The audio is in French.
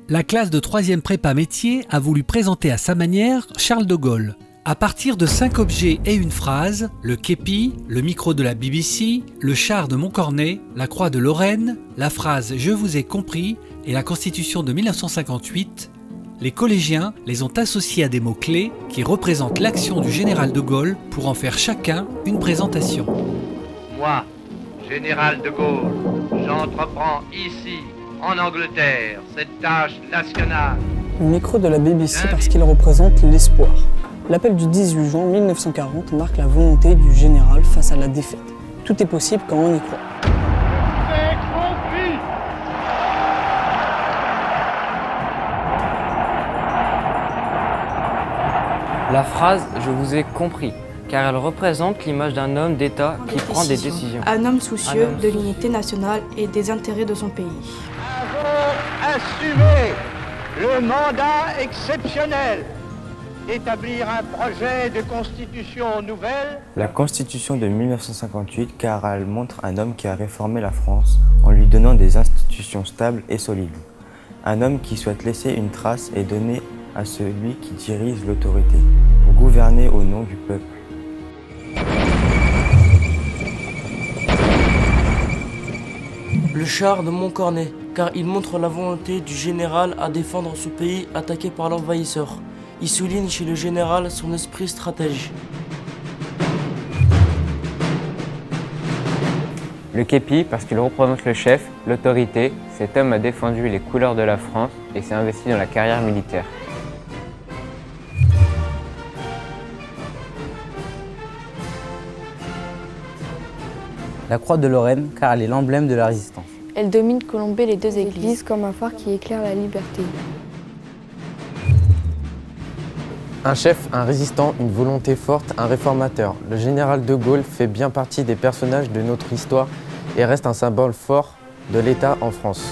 La classe de 3e prépa métier a voulu présenter à sa manière Charles de Gaulle. À partir de 5 objets et une phrase, le képi, le micro de la BBC, le char de Montcornet, la croix de Lorraine, la phrase « Je vous ai compris » et la Constitution de 1958, les collégiens les ont associés à des mots-clés qui représentent l'action du général de Gaulle pour en faire chacun une présentation. Moi, général de Gaulle, j'entreprends ici, en Angleterre, cette tâche nationale. Le micro de la BBC parce qu'il représente l'espoir. L'appel du 18 juin 1940 marque la volonté du général face à la défaite. Tout est possible quand on y croit. C'est compris. La phrase « Je vous ai compris » car elle représente l'image d'un homme d'État qui prend des décisions. Un homme soucieux de l'unité nationale et des intérêts de son pays. Avons assumé le mandat exceptionnel d'établir un projet de constitution nouvelle. La Constitution de 1958 car elle montre un homme qui a réformé la France en lui donnant des institutions stables et solides. Un homme qui souhaite laisser une trace et donner à celui qui dirige l'autorité, pour gouverner au nom du peuple. Le char de Montcornet, car il montre la volonté du général à défendre ce pays attaqué par l'envahisseur. Il souligne chez le général son esprit stratège. Le képi parce qu'il représente le chef, l'autorité. Cet homme a défendu les couleurs de la France et s'est investi dans la carrière militaire. La croix de Lorraine car elle est l'emblème de la résistance. Elle domine Colombey les deux églises comme un phare qui éclaire la liberté. Un chef, un résistant, une volonté forte, un réformateur. Le général de Gaulle fait bien partie des personnages de notre histoire et reste un symbole fort de l'État en France.